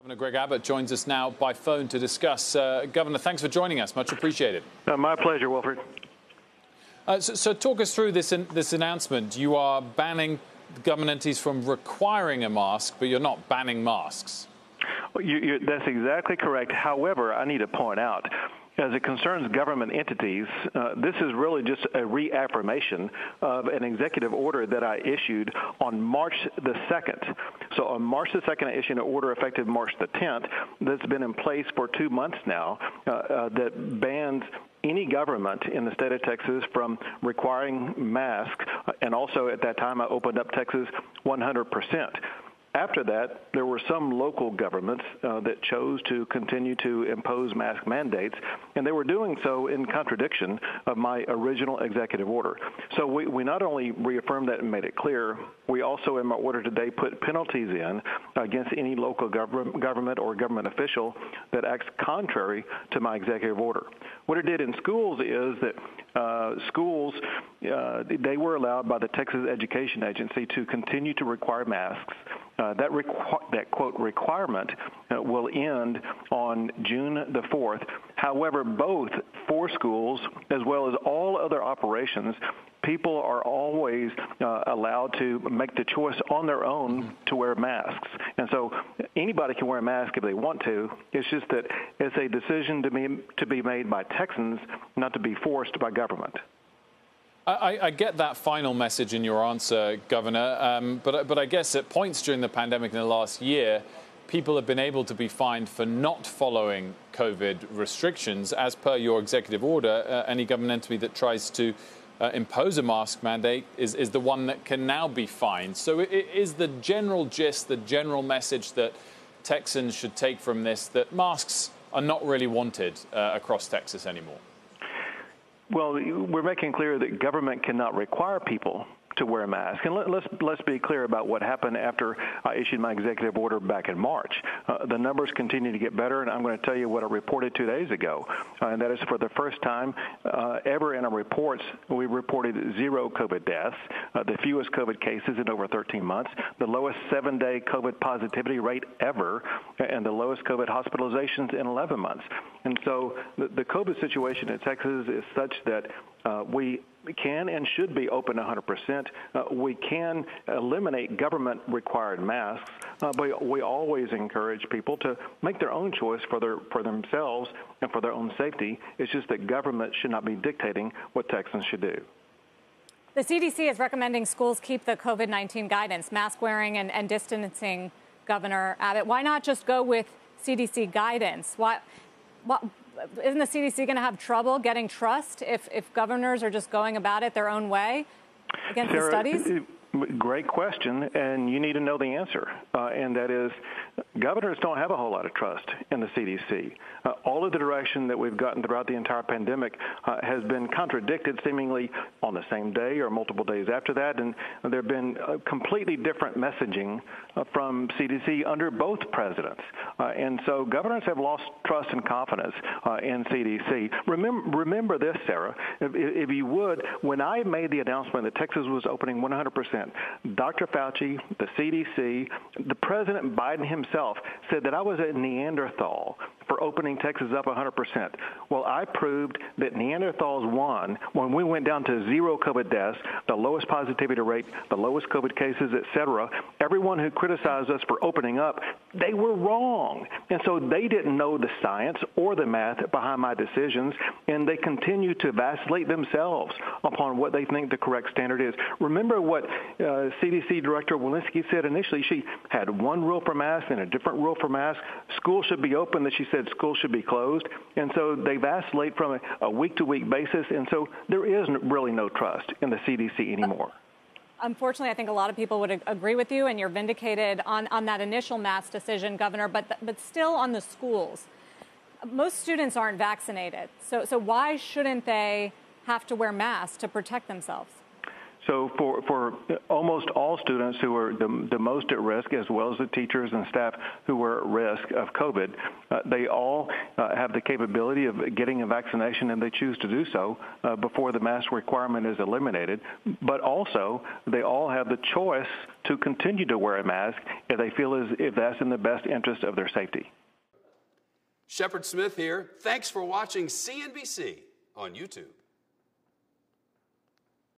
Governor Greg Abbott joins us now by phone to discuss. Governor, thanks for joining us. Much appreciated. My pleasure, Wilfred. So talk us through this announcement. You are banning government entities from requiring a mask, but you're not banning masks. Well, that's exactly correct. However, I need to point out, as it concerns government entities, this is really just a reaffirmation of an executive order that I issued on March the 2nd. So on March the 2nd, I issued an order effective March the 10th that's been in place for 2 months now that bans any government in the state of Texas from requiring masks. And also at that time, I opened up Texas 100%. After that, there were some local governments that chose to continue to impose mask mandates, and they were doing so in contradiction of my original executive order. So we not only reaffirmed that and made it clear, we also in my order today put penalties in against any local government or government official that acts contrary to my executive order. What it did in schools is that schools, they were allowed by the Texas Education Agency to continue to require masks. That quote requirement will end on June the 4th. However, both for schools as well as all other operations, people are always allowed to make the choice on their own to wear masks. And so anybody can wear a mask if they want to. It's just that it's a decision to be made by Texans, not to be forced by government. I get that final message in your answer, Governor, but I guess at points during the pandemic in the last year, people have been able to be fined for not following COVID restrictions. As per your executive order, any government entity that tries to impose a mask mandate is the one that can now be fined. So is the general gist, the general message that Texans should take from this that masks are not really wanted across Texas anymore? Well, we're making clear that government cannot require people to wear a mask. And let's be clear about what happened after I issued my executive order back in March. The numbers continue to get better, and I'm going to tell you what I reported 2 days ago. And that is for the first time ever in our reports, we reported 0 COVID deaths, the fewest COVID cases in over 13 months, the lowest 7-day COVID positivity rate ever, and the lowest COVID hospitalizations in 11 months. And so the COVID situation in Texas is such that we can and should be open 100%. We can eliminate government-required masks, but we always encourage people to make their own choice for themselves and for their own safety. It's just that government should not be dictating what Texans should do. The CDC is recommending schools keep the COVID-19 guidance, mask wearing and distancing, Governor Abbott. Why not just go with CDC guidance? Isn't the CDC going to have trouble getting trust if governors are just going about it their own way against the studies? Great question, and you need to know the answer, and that is governors don't have a whole lot of trust in the CDC. All of the direction that we've gotten throughout the entire pandemic has been contradicted seemingly on the same day or multiple days after that, and there have been completely different messaging from CDC under both presidents. And so governors have lost trust and confidence in CDC. Remember this, Sarah, if you would, when I made the announcement that Texas was opening 100%, Dr. Fauci, the CDC, the President Biden himself said that I was a Neanderthal for opening Texas up 100%. Well, I proved that Neanderthals won when we went down to 0 COVID deaths, the lowest positivity rate, the lowest COVID cases, et cetera. Everyone who criticized us for opening up, they were wrong. And so they didn't know the science or the math behind my decisions, and they continue to vacillate themselves upon what they think the correct standard is. Remember what CDC Director Walensky said initially. She had one rule for masks and a different rule for masks. Schools should be open. That she said schools should be closed. And so they vacillate from a week-to-week basis. And so there is really no trust in the CDC anymore. Unfortunately, I think a lot of people would agree with you, and you're vindicated on that initial mask decision, Governor, but still on the schools. Most students aren't vaccinated. So why shouldn't they have to wear masks to protect themselves? So for almost all students who are the most at risk, as well as the teachers and staff who were at risk of COVID, they all have the capability of getting a vaccination, and they choose to do so before the mask requirement is eliminated. But also, they all have the choice to continue to wear a mask if they feel as if that's in the best interest of their safety. Shepard Smith here. Thanks for watching CNBC on YouTube.